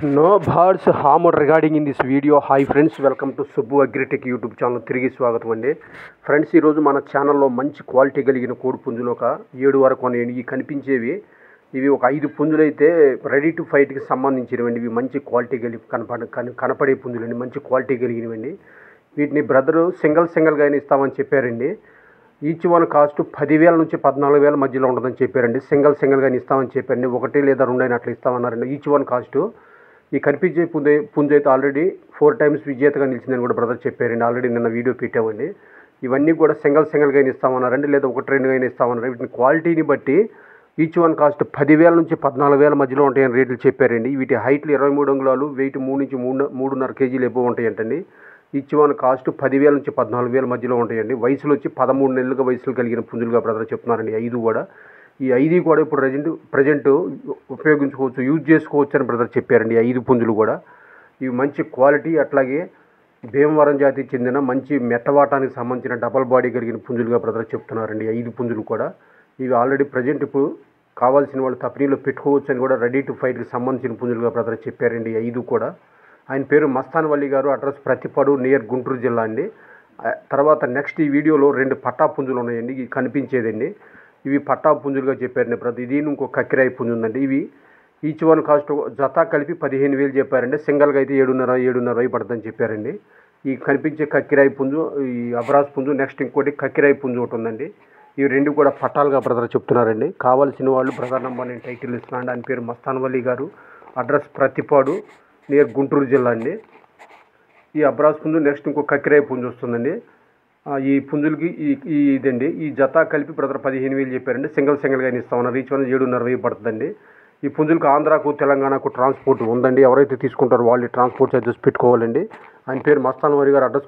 No birds harmed regarding in this video. Hi friends, welcome to Subbu Agritech YouTube channel. తిరిగి స్వాగతం అండి. Friends, ఈరోజు మన ఛానల్లో మంచి క్వాలిటీ కలిగిన కోడి పుంజులు ఒక 7 వరకు ఉన్నాయండి. ఈ కనిపించేవి ఇవి ఒక 5 పుంజులు అయితే రెడీ టు ఫైట్కి సంబంధించినవండి. ఇవి మంచి క్వాలిటీ కనపడే పుంజులండి, మంచి క్వాలిటీ కలిగినవండి. వీటిని బ్రదరు సింగల్గా అయినా ఇస్తామని చెప్పారండి. ఈచ్ వన్ కాస్ట్ 10,000 నుంచి 14,000 మధ్యలో ఉంటుందని చెప్పారండి. సింగల్గా ఇస్తామని చెప్పారండి. 1 లేదా 2 అయినా అట్లా ఇస్తామన్నారండి. ఈచ్ వన్ కాస్ట్ ఈ కనిపించే పుంజు అయితే ఆల్రెడీ 4 times విజేతగా నిలిచిందని కూడా బ్రదర్ చెప్పారండి. ఆల్రెడీ నిన్న వీడియో పెట్టామండి. ఇవన్నీ కూడా సింగల్గా ఇస్తామన్నారండి, లేదా 1-2 అయినా ఇస్తామన్నారు. వీటిని క్వాలిటీని బట్టి ఈచ్ వన్ కాస్ట్ 10,000 నుంచి 14,000 మధ్యలో ఉంటాయని రేట్లు చెప్పారండి. వీటి హైట్లు 23 అంగుళాలు, వెయిట్ 3 నుంచి 3.5 kg ఎబో ఉంటాయంటండి. ఈచ్ వన్ కాస్ట్ 10,000 నుంచి 14,000 మధ్యలో ఉంటాయండి. వయసులు వచ్చి 13 నెలలుగా వయసులు కలిగిన పుంజులుగా బ్రదర్ చెప్తున్నారండి. 5 కూడా ఈ 5 కూడా ఇప్పుడు ప్రజెంట్ ఉపయోగించుకోవచ్చు, యూజ్ చేసుకోవచ్చు అని బ్రదర్ చెప్పారండి. 5 పుంజులు కూడా ఇవి మంచి క్వాలిటీ, అట్లాగే భీమవరం జాతికి చెందిన మంచి మెట్టవాటానికి సంబంధించిన డబల్ బాడీ కలిగిన పుంజులుగా బ్రదర్ చెప్తున్నారండి. 5 పుంజులు కూడా ఇవి ఆల్రెడీ ప్రజెంట్ ఇప్పుడు కావాల్సిన వాళ్ళు తప్పనీలో పెట్టుకోవచ్చు అని కూడా రెడీ టు ఫైట్కి సంబంధించిన పుంజులుగా బ్రదర్ చెప్పారండి. 5 కూడా. ఆయన పేరు మస్తాన్ వల్లి గారు, అడ్రస్ ప్రతిపాడు నియర్ గుంటూరు జిల్లా అండి. తర్వాత నెక్స్ట్ ఈ వీడియోలో 2 పట్టా పుంజులు ఉన్నాయండి. ఇవి కనిపించేదండి. ఇవి పట్టా పుంజులుగా చెప్పారండి బ్రదర్. ఇది ఇంకో కక్కిరాయి పుంజు ఉందండి. ఇవి ఈచ్ వన్ కాస్ట్ జత కలిపి 15,000 చెప్పారండి. సింగల్గా అయితే 7.5 పడుతుందని చెప్పారండి. ఈ కనిపించే కక్కిరాయి పుంజు, ఈ అబ్రాస్ పుంజు, నెక్స్ట్ ఇంకోటి కక్కిరాయి పుంజు ఒకటి ఉందండి. ఇవి 2 కూడా పట్టాలుగా బ్రదర్ చెప్తున్నారండి. కావాల్సిన వాళ్ళు బ్రదర్ నెంబర్ నేను టైటిల్ ఇస్తున్నాను. ఆయన పేరు మస్తాన్ వల్లి గారు, అడ్రస్ ప్రతిపాడు నియర్ గుంటూరు జిల్లా అండి. ఈ అబ్రాస్ పుంజు, నెక్స్ట్ ఇంకో కక్కిరాయి పుంజు వస్తుందండి. ఈ పుంజులకి ఇదండి. ఈ జత కలిపి బ్రదర్ 15,000 చెప్పారండి. సింగల్గా ఇస్తామన్నారు. ఈచ్ వన్ 7.5 పడుతుందండి. ఈ పుంజులకు ఆంధ్రాకు తెలంగాణకు ట్రాన్స్పోర్ట్ ఉందండి. ఎవరైతే తీసుకుంటారో వాళ్ళు ట్రాన్స్పోర్ట్ ఛార్జెస్ పెట్టుకోవాలండి. ఆయన పేరు మస్తాన్ వల్లి గారు, అడ్రస్